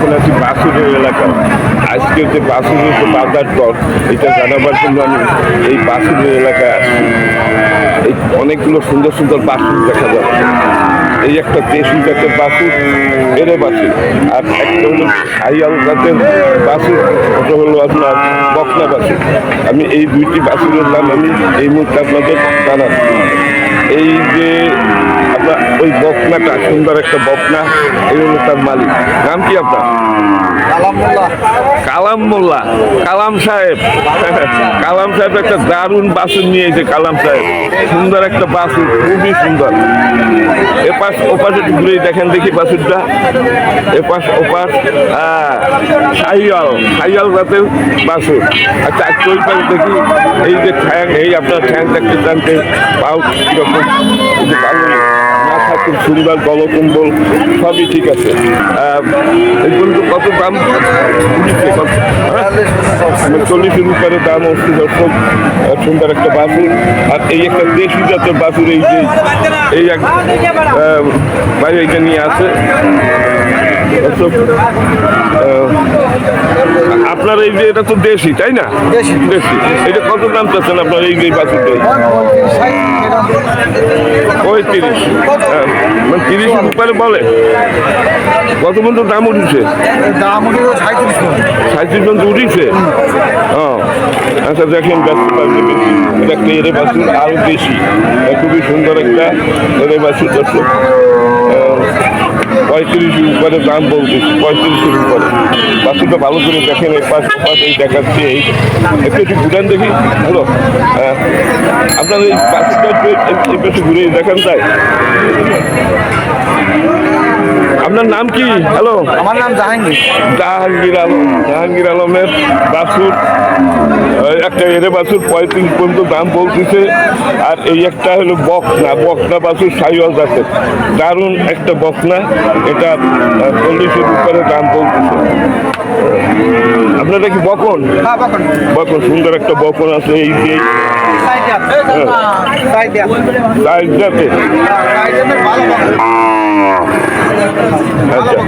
এখন আছি বাসুরের এলাকায়। আজকের যে বাসুরের যে বাজার দর এটা জানাবার জন্য আমি এই বাসুরের এলাকায় আসছি। এই অনেকগুলো সুন্দর সুন্দর বাসুর দেখা যাচ্ছে। এই একটা দেশি জাতের বাসুর, এরে বাসুর, আর একটা হলো হাইয়াল জাতের বাসুর, ওটা হলো আপনার বকনা বাসুর। আমি এই দুইটি বাসুরের নাম আমি এই মুহূর্তে আপনাদের জানাচ্ছি। এই যে আপনার ওই বকনাটা, সুন্দর একটা বকনা, এই হলো তার মালিক। নাম কি আপনার? কালাম মোল্লা। কালাম সাহেব, কালাম সাহেব একটা দারুণ বাসুর নিয়ে এসে। কালাম সাহেব সুন্দর একটা বাসুর, খুবই সুন্দর। এপাশ ওপাশে ঘুরে দেখেন দেখি বাসুরটা, এপাশ ওপাশ। সাইয়াল জাতের বাসুর। আচ্ছা একটু ওই পাশে দেখি, এই যে ঠ্যাং, এই আপনার ঠ্যাং দেখতে টানতে পাও কিরকম, এই যে ভালো মাথা খুব সুন্দর, গলকুম্বল সবই ঠিক আছে। এইগুলো কত দাম উঠেছে? 40-এর উপরে দাম হচ্ছে দর্শক। সুন্দর একটা বাছুর, আর এই একটা দেশি জাতের বাছুর। এই যে এই এক ভাই এইটা নিয়ে আছে দর্শক। আপনার এই যে এটা তো দেশি, তাই না? দেশি। এটা কত দাম চাচ্ছেন আপনার এই যে বাছুরটা? 35, মানে 30-এর উপরে বলে। কত পর্যন্ত দাম উঠেছে? দাম 37 পর্যন্ত উঠেছে। আচ্ছা দেখেন ব্যস্ত একটা এরে বাছুর, আরো বেশি, খুবই সুন্দর একটা এরে বাছুর দর্শক। 35-এর উপরে দাম বলতেছি, 35-এর উপরে। বাছুরটা ভালো করে দেখেন, এই পাশ এই দেখাচ্ছে। এই একটু ঘুরান দেখি। হ্যালো, আপনার এই বাছুরটা একটু ঘুরে দেখেন। তাই আপনার নাম কি? হ্যালো, আমার নাম জাহাঙ্গীর। জাহাঙ্গীর আলম। জাহাঙ্গীর আলমের বাছুর, একটা এরে বাছুর 35 পর্যন্ত দাম বলতেছে। আর এই একটা হলো বকনা বাছুর, সাইওয়াল জাতের, দারুণ একটা বকনা। এটা 40-এর উপরে দাম বলতেছে। আপনারা কি বকন? বকন, সুন্দর একটা বকন আছে। এই যে আচ্ছা,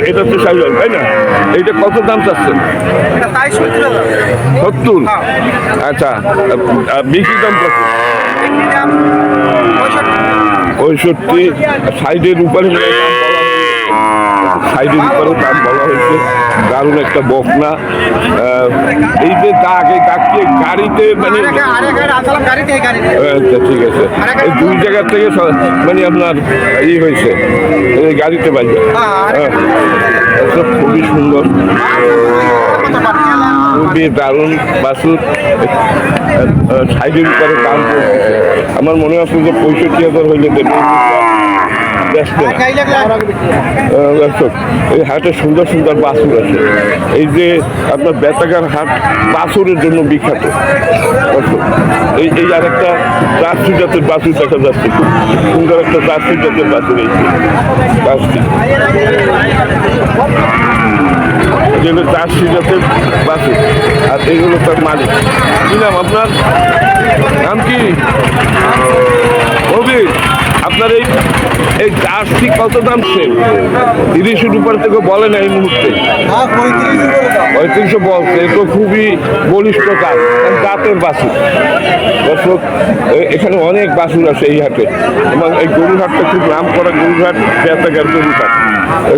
এটা তো সাইওয়াল, তাই না? এইটা কত দাম চাচ্ছেন? 70। আচ্ছা, বিক্রি দাম কত? 65। সাইডের উপরে দাম বলা হয়েছে। দারুণ একটা বকনা। এই যে দাগ, এই দাগকে গাড়িতে মানে আচ্ছা ঠিক আছে, এই দুই জায়গা থেকে মানে আপনার হয়েছে, এই গাড়িতে বাজবে। খুবই সুন্দর, খুবই দারুণ বাছুর। সাইডের উপরে দাম পড়তেছে। আমার মনে হচ্ছে যে 65,000 হইলে দেবে। এই হাটে সুন্দর সুন্দর বাছুর আছে। এই যে আপনার বেতাগার হাট বাছুরের জন্য বিখ্যাত। এই আর একটা জার্সি জাতের বাছুর দেখা যাচ্ছে, খুব সুন্দর একটা জার্সি জাতের বাছুর। এই জার্সি, যেগুলো জার্সি জাতের বাছুর, আর এইগুলো তার মালিক। কি নাম আপনার? নাম কি? কবির। আপনার এই জার্সি কত দাম? 30-এর উপর থেকে বলে না এই মুহূর্তে? 3500 বলছে। এ তো খুবই বলিষ্ঠ জাতের বাছুর দর্শক। এখানে অনেক বাছুর আছে এই হাটে, এবং এই গরুর হাটটা খুব নাম করা গরুর হাট, বেতাগার গরুর হাট।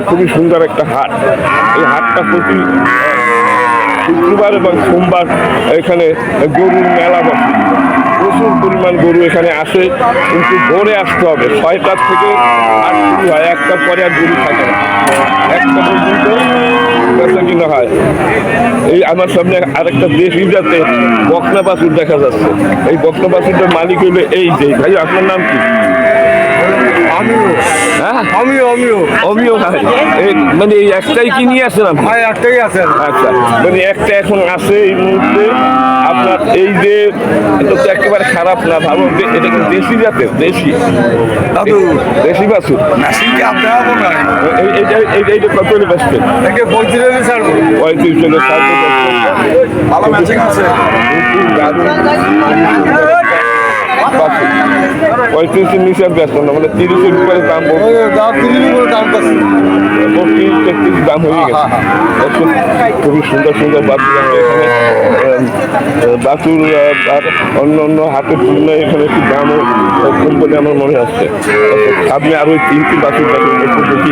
খুবই সুন্দর একটা হাট। এই হাটটা প্রতি শুক্রবার এবং সোমবার এখানে গরুর মেলা বসে। প্রচুর পরিমাণ গরু এখানে আসে, কিন্তু ভোরে আসতে হবে। 6টার থেকে হাট শুরু হয়, 1টার পরে আর গরু থাকে না, 1টা পর্যন্ত বেচা কিনা হয়। এই আমার সামনে আরেকটা দেশি জাতের বকনা বাছুর দেখা যাচ্ছে। এই বকনা বাছুরটার মালিক হইলে এই যে ভাই, আপনার নাম কি? অমিও ভাই। মানে এই একটাই কি নিয়ে আসেন? ভাই একটাই আছে। আচ্ছা, মানে একটা এখন আছে এই মুহূর্তে আপনার। এই যে এটা তো একেবারে খারাপ না, ভালো। এটা কিন্তু দেশি জাতের, দেশি বাছুর। এইটা কত হলে বেচবেন? 35 ছাড়বো। 35 হলে ছাড়বো। ভালো ম্যাচিং আছে। বাছুর 35-এর নিচে আর ব্যস্ত না, মানে 30-এর উপরে দাম বলছে। ওই দাম 30 করে দাম করছে। 32-33 দাম হয়ে গেছে। দেখুন, খুবই সুন্দর সুন্দর বাছুর আছে এখানে। বাছুর আর অন্য অন্য হাতের তুলনায় এখানে একটু দামও কম বলে আমার মনে হচ্ছে। সামনে আরো 3টি বাছুর দেখুন, একটু দেখি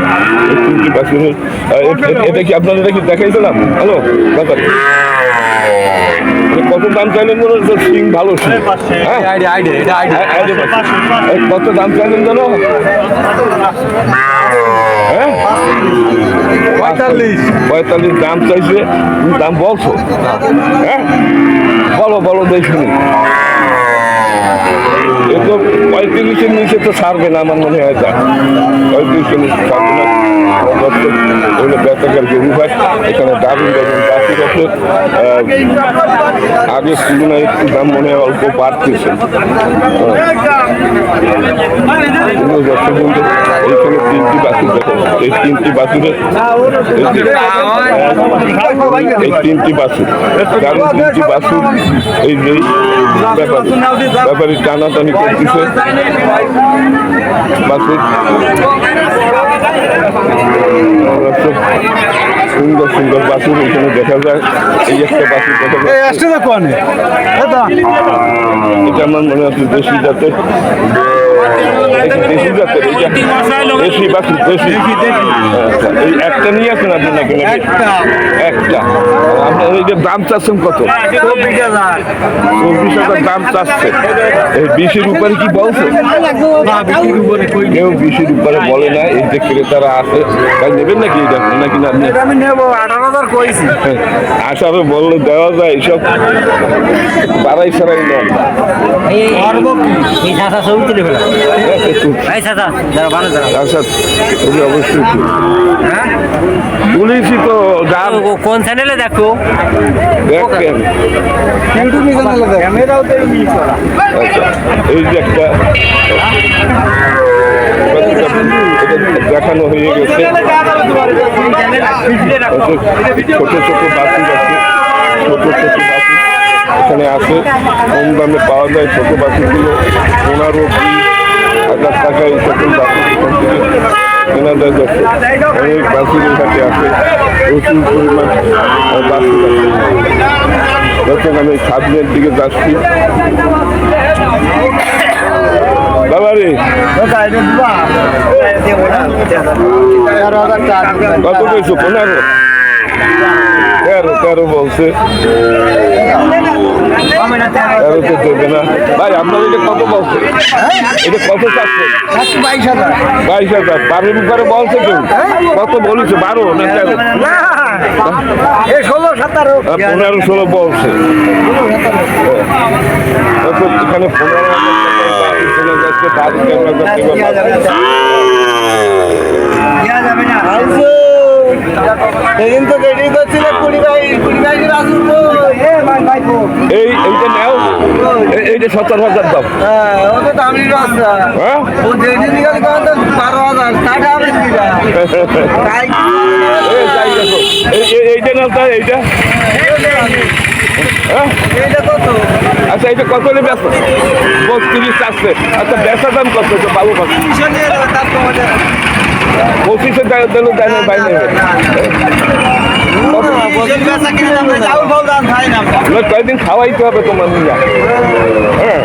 এই 3টি বাছুরের এটা কি আপনাদের কি দেখাইছিলাম? হ্যালো দাদা, কত দাম চাইলেন বলো তো? সিং ভালো সিং, হ্যাঁ কত দাম চাইলেন জানো? হ্যাঁ 45 দাম চাইছে। তুমি দাম বলছো? হ্যাঁ বলো বলো দেখুন। এতো 35-এর নিচে তো ছাড়বে না আমার মনে হয়। 35-এর নিচে ছাড়বে না। এগুলো বেতাকার গরু হয় এখানে। দারুণ দারুণ বাছুর আছে। আগের তুলনায় একটু দাম মনে হয় অল্প বাড়তেছে। এইখানে 3টি বাছুর দেখো। এই 3টি বাছুরের এই 3টি বাছুর, কারণ 3টি বাছুর এই যে ব্যাপারী টানাটানি করতেছে বাছুর। সুন্দর সুন্দর বাছুর এখানে দেখা যায়। এই একটা বাছুর দেখা যায়, এটা আমার মনে হচ্ছে দেশি জাতের। দেশি জাতের দেশি বাছুর, দেশি। এই একটা নিয়ে আসেন আপনি নাকি? একটা। আপনার এই যে দাম চাচ্ছেন কত? 24,000 দাম চাচ্ছে। এই 20-এর উপরে কি বলছে? কেউ 20-এর উপরে বলে না। এই যে ক্রেতারা আছে তাই নেবেন নাকি এটা নাকি না? আমি নেবো 18,000 কইছি। আসারও বললে দেওয়া যায়, এইসব বাড়াই ছাড়াই নেন। আচ্ছা অবশ্যই পুলিশই তো দাম কোন চ্যানেলে দেখো? দেখেন। ইউটিউবে চ্যানেলে দেখ। ক্যামেরাও তো ইউজ করা। আচ্ছা এই যে একটা এটা দেখানো হয়ে গেছে। ছোট ছোট বাছুর আছে, ছোট ছোট বাছুর এখানে আছে। কম দামে পাওয়া যায় ছোট বাছুরগুলো। 15-20,000 টাকা এই সকল বাছুর এখান থেকে কেনা যায়। যাচ্ছে অনেক বাছুর এখানে আছে, প্রচুর পরিমাণ বাছুর আছে। যখন আমি সামনের দিকে যাচ্ছি বাবা রে, কত পেয়েছো? 15? 13 বলছে। 13 তো দেবে না ভাই। আপনার এটা কত বলছে? এটা কত চাচ্ছে? 22,000। 22,000। 12-এর উপরে বলছে কেউ? কত বলেছে? 12 না 13? 16-17। 15-16 বলছে। এখানে 15,000 চলে যাচ্ছে। 13,000 সেদিন তো রেডি করছিল 20-22 আসবো। এইটা নেও, এইটা 17,000 দাম। ওটা দামি রাস্তা। হ্যাঁ ও যেদিন গেলে 12,000 টাকা হবে কি? যাই দেখো এইটা নাও। তাই এইটা হ্যাঁ এইটা কত? আচ্ছা এটা কত হলে ব্যস্ত? 32 চাচ্ছে। আচ্ছা বেচা দাম কত? ভালো পাচ্ছি 25-এ দিলে দেয় না বাইরে। কয়েকদিন খাওয়াইতে হবে তোমার নিয়ে। হ্যাঁ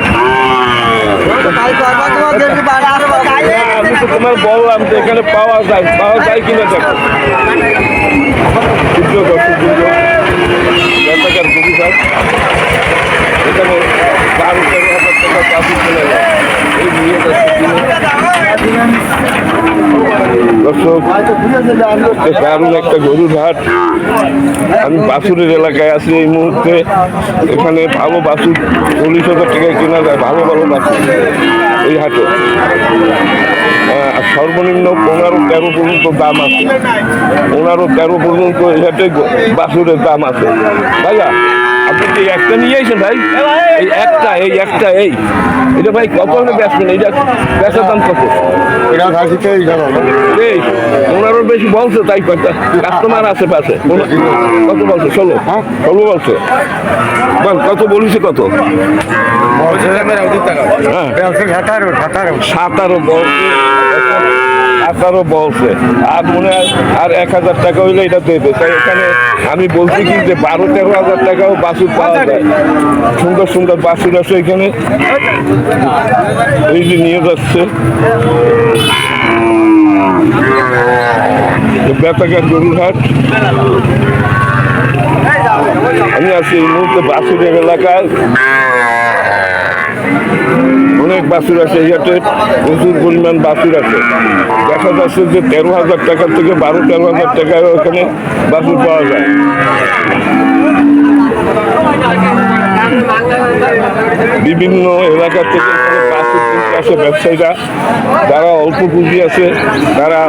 আমি তো তোমার বললাম যে এখানে পাওয়া যায় কিনা দেখো। বেতাকার গরু ঘাট এখানে 12,000 টাকা বাছুর চলে যায়। এই নিয়ে যাচ্ছে দর্শক, দারুণ একটা গরুর হাট। আমি বাছুরের এলাকায় আছি এই মুহূর্তে। এখানে ভালো বাছুর 40,000 টাকায় কেনা যায়। ভালো ভালো বাছুর এই হাটে। আর সর্বনিম্ন 15-13 পর্যন্ত দাম আছে। 15-13 পর্যন্ত এই হাটে বাছুরের দাম আছে। ভাইয়া আপনি কি একটা নিয়ে আসেন ভাই? এই একটা এটা ভাই কত হলে বেচবেন? এইটা বেচার দাম কত? এটা খাসি 23 টাকা। এই ওনারও বেশি বলছে, তাই কথা কাস্টমার আছে পাশে। কত বলছে? 16 বলছে। বল কত বলিছে? কত? বলছে হ্যাঁ 17 বলছে, 17 বলছে। আর মনে হয় আর 1000 টাকা হইলে এটা দেবে। তাই এখানে আমি বলছি কি যে 12-13 হাজার টাকাও বাছুর পাওয়া যায়। সুন্দর সুন্দর বাছুর আছে এখানে, এই যে নিয়ে যাচ্ছে বেতাঘাট গরুর হাট। আমি আছি এই মুহূর্তে বাছুরের এলাকায়। অনেক বাছুর আছে এই হাটে, প্রচুর পরিমাণ বাছুর আছে। দেখা যাচ্ছে যে 13,000 টাকা থেকে 12-13 হাজার টাকায় ওখানে বাছুর পাওয়া যায়। বিভিন্ন এলাকা থেকে এখানে বাছুর কিনতে আসে ব্যবসায়ীরা। যারা অল্প পুঁজি আছে তারা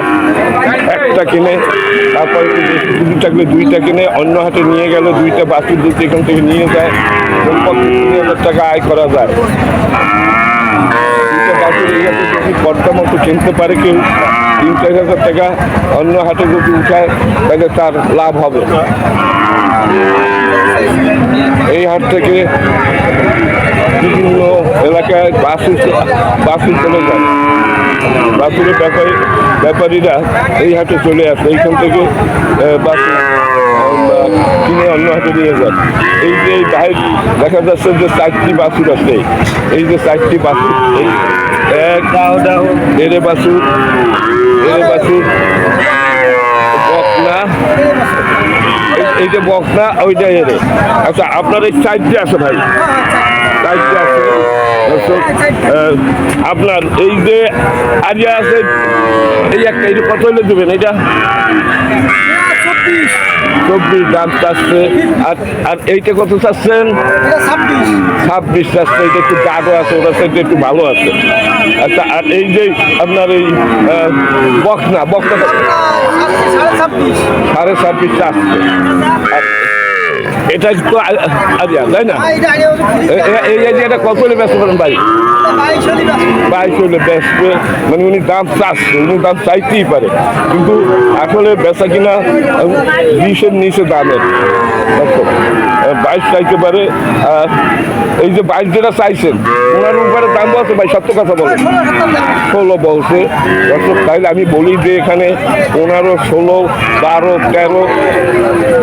একটা কিনে, তারপরে পুঁজি থাকলে 2টা কিনে, অন্য হাটে নিয়ে গেলে 2টা বাছুর দুধ এখান থেকে নিয়ে যায়। কমপক্ষে 3,000 টাকা আয় করা যায়। 2টা বাছুর এই হাটে যদি পর্দা মতো কিনতে পারে কেউ, 3-4 হাজার টাকা অন্য হাটে যদি উঠায় তাহলে তার লাভ হবে। এই হাট থেকে বিভিন্ন এলাকায় বাছুর চলে যায়। বাছুরের ব্যাপারীরা এই হাটে চলে আসে, এইখান থেকে বাছুর কিনে অন্য হাটে নিয়ে যায়। এই যে এই বাইরে দেখা যাচ্ছে যে 4টি বাছুর আছে। এই যে 4টি বাছুর, এই এরে বাছুর, বকনা, এইটা বকনা, ওইটা এরে। আচ্ছা, আপনার এই সাইডে আছে ভাই? সাইডে আছে। আপনার এই যে আরিয়া আছে, এই একটা, এটা কত হলে দেবেন? এটা 24 দাম চাচ্ছে। আর এইটা কত চাচ্ছেন? 26 চাচ্ছে। এটা একটু দাগও আছে, ওটার সাইডে একটু ভালো আছে। আচ্ছা, আর এই যে আপনার এই বকনা 26.5 চাচ্ছে। এটা একটু আরিয়া, তাই না? এই যে এটা কত হলে ব্যস্ত করেন ভাই? 22 হলে বেচবে, মানে উনি দাম চাচ্ছে, উনি দাম চাইতেই পারে, কিন্তু আসলে বেচা কিনা 20-এর নিচে দামের। 22 চাইতে পারে। আর এই যে 22 যেটা চাইছেন, ওনার উপরে দাম বলছে ভাই, সত্য কথা বলে 16 বলছে। দর্শক, তাইলে আমি বলি যে এখানে 15, 16, 12, 13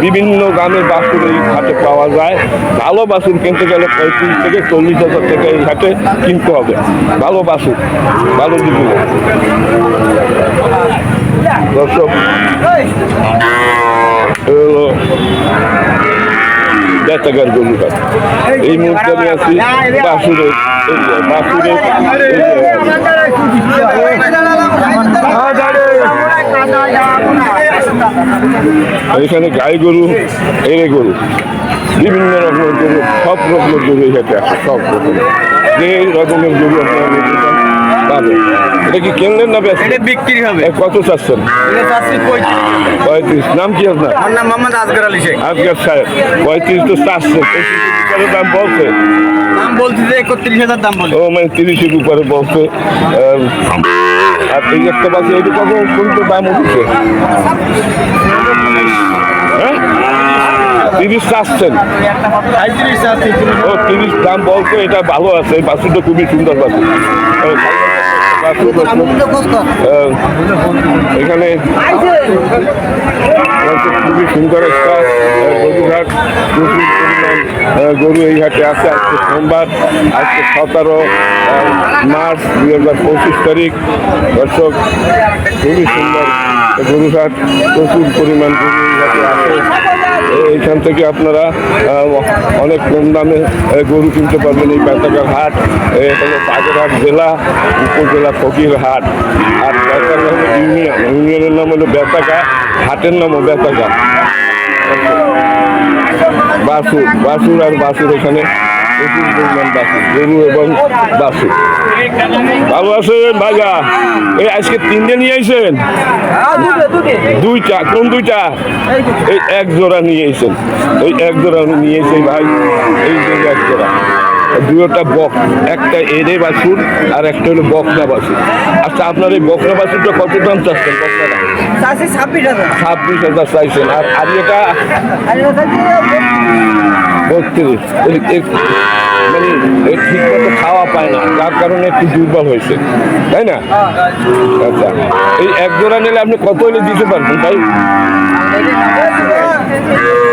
বিভিন্ন দামের বাছুর এই হাটে পাওয়া যায়। ভালো বাছুর কিনতে গেলে 35 থেকে 40 হাজার টাকা এই হাটে কিনতে হবে। ভালো বাছুর, ভালো দিকে। দর্শক, হলো বেতাঘাট গরুর হাট। এই মুহূর্তে আমি আছি বাছুরের এখানে গাই গরু, এড়ে গরু, বিভিন্ন রকমের গরু, সব রকমের গরু এই হাটে আছে। সব রকমের, যে রকমের গরু আপনারা নিতে চান পাবেন। এটা কি কিনলেন না বেশ? এটা বিক্রি হবে। কত চাচ্ছেন? এটা চাচ্ছি 35। নাম কি আপনার? আমার নাম মোহাম্মদ আসগর আলী শেখ। আজকের সাহেব 35 তো চাচ্ছে, 35 দাম বলছে। দাম বলছি যে 31,000 দাম বলছি। ও মানে 30-এর উপরে বলছে। আর এই একটা বাকি এইটা কত পর্যন্ত দাম উঠছে? হ্যাঁ, 30 চাচ্ছেন। 35 চাচ্ছি। ও 30 দাম বলছে। এটা ভালো আছে, এই বাছুরটা খুবই সুন্দর বাছুর। এখানে খুবই সুন্দর একটা গরুর হাট। প্রচুর পরিমাণ গরু এই হাটে আছে। আজকে সোমবার, আজকে 17 মার্চ 2025 তারিখ। দর্শক, খুবই সুন্দর গরুর হাট। প্রচুর পরিমাণ গরু এই হাটে আছে। এইখান থেকে আপনারা অনেক কম দামে গরু কিনতে পারবেন। এই বেতাঘাট হাট হলো বাগেরহাট জেলা, উপজেলা ফকিরহাট। আর বেতাঘাট হলো ইউনিয়নের নাম হলো বেতাঘাট, হাটের নামও বেতাঘাট। বাছুর আর বাছুর এখানে প্রচুর পরিমাণ বাছুর, গরু এবং বাছুর। ভালো আছেন ভাইয়া? এই আজকে তিনটে নিয়ে আইছেন? দুইটা, কোন দুইটা? এই এক জোড়া নিয়ে আইছেন, এই এক জোড়া নিয়ে এসে ভাই, এই যে এক জোড়া, দুটা বক, একটা এড়ে বাছুর আর একটা হলো বকনা বাছুর। আচ্ছা, আপনার এই বকনা বাছুরটা কত দাম চাচ্ছেন? বকনাটা 26,000 চাইছেন, আর এটা 32। মানে ঠিক মতো খাওয়া পায় না, যার কারণে একটু দুর্বল হয়েছে, তাই না? আচ্ছা, এই এক জোড়া নিলে আপনি কত হলে দিতে পারবেন ভাই?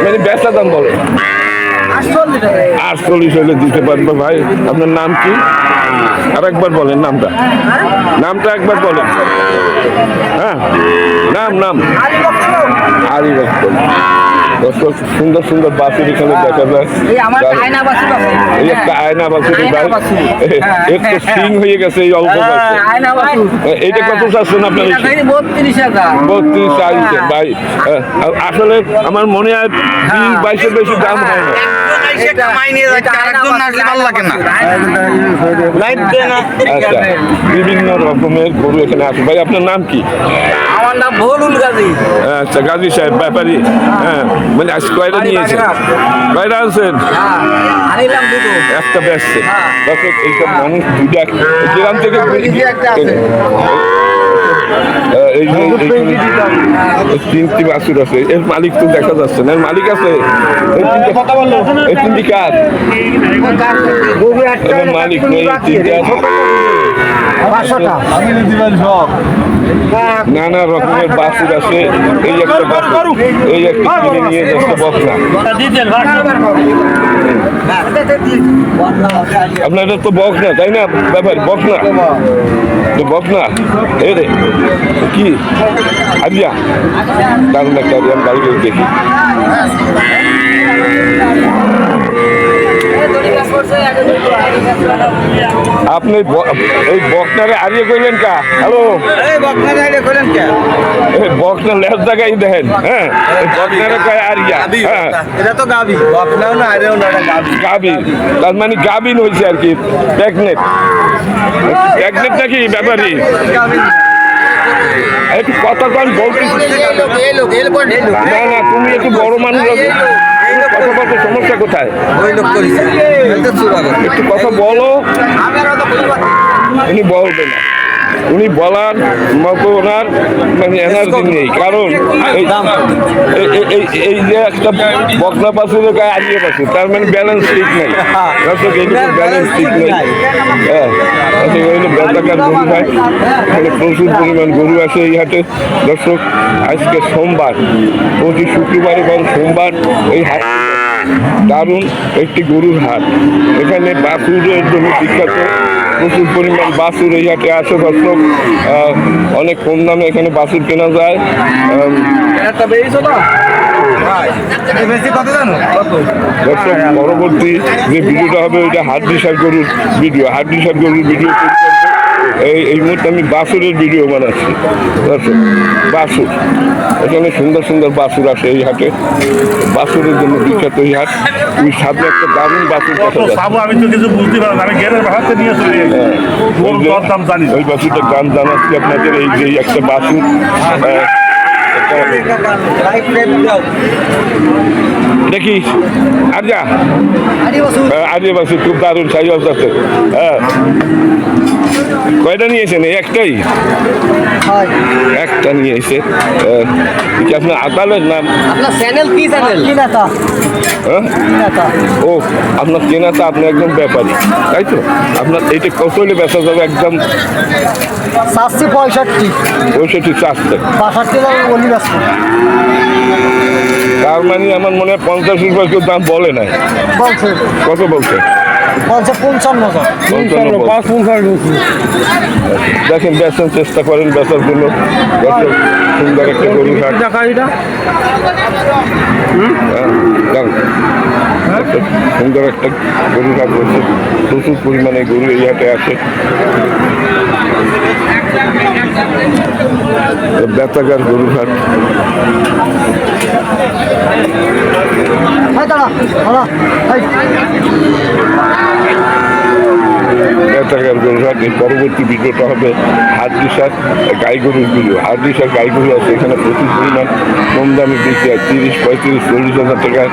মানে বেচা দাম বলে 48 হলে দিতে পারবো ভাই। আপনার নাম কি? আর একবার বলেন নামটা, নামটা একবার বলেন। হ্যাঁ, নাম আরি বক্তব্য। দর্শক, সুন্দর সুন্দর বাছুর এখানে দেখা যায়। এই একটা আয়না বাছুর ভাই, একটু সিং হয়ে গেছে এই অল্প বয়সে। এইটা কত চাচ্ছেন আপনার? 32 চাইছেন ভাই। আসলে আমার মনে হয় 20-22-এর বেশি দাম হয় না। আচ্ছা, বিভিন্ন রকমের গরু এখানে আছে। ভাই, আপনার নাম কি? আমার নাম ভোলুল গাজী। আচ্ছা, গাজী সাহেব ব্যাপারী। হ্যাঁ, মানে আজ কয়টা নিয়েছেন? কয়টা আনছেন? আনিলাম দুটো। একটা বেচছেন। দর্শক, এইসব মানুষ দুইটা গ্রাম থেকে এই যে তিনটি বাছুর আছে, এর মালিক তো দেখা যাচ্ছে না। এর মালিক আছে? এই তিনটি কার? এর মালিক নেই, তিনটা নানা রকমের বাছুর আছে। এই একটা বাছুর, এই একটা কিনে নিয়ে যাচ্ছে বকনা। আপনার এটা তো বকনা, তাই না ব্যাপার? বকনা তো বকনা। এ রে কি আরিয়া, দারুণ একটা আরিয়া, আমি গাড়ি দেখি। আপনি এই বকনারে আরিয়ে কইলেন কা? হ্যালো, বকনা লেজ জায়গায় দেখেন। হ্যাঁ, বকনারে কয় আরিয়া। হ্যাঁ, এটা তো গাবি, বকনাও না আরেও না, এটা গাবি। গাবি, তার মানে গাবিন হয়েছে আর কি। প্রেগনেন্ট নাকি ব্যাপারী? একটু কথা কন বলতে। না, তুমি একটু বড় মানুষ আছে, কথা বলতে সমস্যা কোথায়? একটু কথা বলো। উনি বলবে না, উনি বলার মতো ওনার মানে এনার্জি নেই। কারণ এই যে একটা বকনা বাছুরের গায়ে আরিয়ে বাছুর, তার মানে ব্যালেন্স ঠিক নেই। দর্শক, এইটুকু ব্যালেন্স ঠিক নেই। হ্যাঁ, বেতাকার গরু হয় এখানে, প্রচুর পরিমাণ গরু আছে এই হাটে। দর্শক, আজকে সোমবার, প্রতি শুক্রবার এবং সোমবার এই হাট দারুণ একটি গরুর হাট। এখানে বাছুরের জন্য বিখ্যাত, প্রচুর পরিমাণ বাছুর এই হাটে আছে। দর্শক, অনেক কম দামে এখানে বাছুর কেনা যায়। দর্শক, পরবর্তী যে ভিডিওটা হবে ওইটা হাড্ডিসার গরুর ভিডিও। এই মুহূর্তে আমি বাছুরের ভিডিও বানাচ্ছি। দর্শক, বাছুর এখানে সুন্দর সুন্দর বাছুর আছে এই হাটে। বাছুরের জন্য বিখ্যাত এই হাট। ওই সামনে একটা দারুণ বাছুর দেখা যায়। আমি তো কিছু বুঝতে পারলাম না, আমি গেলের বাসাতে নিয়ে চলে গেছি। দাম জানি, ওই বাছুরটার দাম জানাচ্ছি আপনাদের। এই যে একটা বাছুর, এটা কি আরিয়া? আরিয়া বাছুর, খুব দারুণ সাইজ আছে। হ্যাঁ, কয়টা নিয়েছেন? একটাই, একটা নিয়ে এসে। আপনার আদালের নাম? আপনার চ্যানেল কি চ্যানেল? হ্যাঁ, ও আপনার কেনাটা, আপনি একদম ব্যাপারী, তাই তো? আপনার এইটা কত হলে বেচা যাবে? একদম 65 চাচ্ছে। তার মানে আমার মনে হয় 50 রুপয়ে কেউ দাম বলে নাই। কত বলছে? 55 দেখেন, বেচার চেষ্টা করেন, বেচার জন্য। সুন্দর একটা গরু হাট। সুন্দর একটা গরু হাট রয়েছে, প্রচুর পরিমাণে গরু এই হাটে আছে। বেতাগার গরুর হাট। বেতাগার গরুর হাট। এই পরবর্তী ভিডিওটা হবে হাড্ডিসার গাই গরুর ভিডিও। হাড্ডিসার গাই গরু আছে এখানে প্রচুর পরিমাণ কম দামে বিক্রি হয়, 30, 35, 40 হাজার টাকায়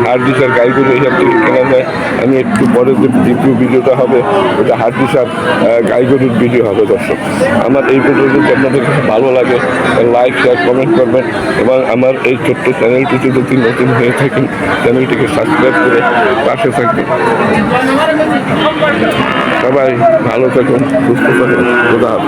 হাড্ডিসার গাই গরু এখান থেকে কেনা যায়। আমি একটু পরে যে দ্বিতীয় ভিডিওটা হবে ওটা হাড্ডিসার গাই গরুর ভিডিও হবে। দর্শক, আমার এই ভিডিও যদি আপনাদের কাছে ভালো লাগে লাইক শেয়ার কমেন্ট করবেন এবং আমার এই ছোট্ট চ্যানেলটিতে যদি নতুন হয়ে থাকেন চ্যানেলটিকে সাবস্ক্রাইব করে পাশে থাকবেন। সবাই ভালো থাকুন, সুস্থ থাকুন, খোদা হাফেজ।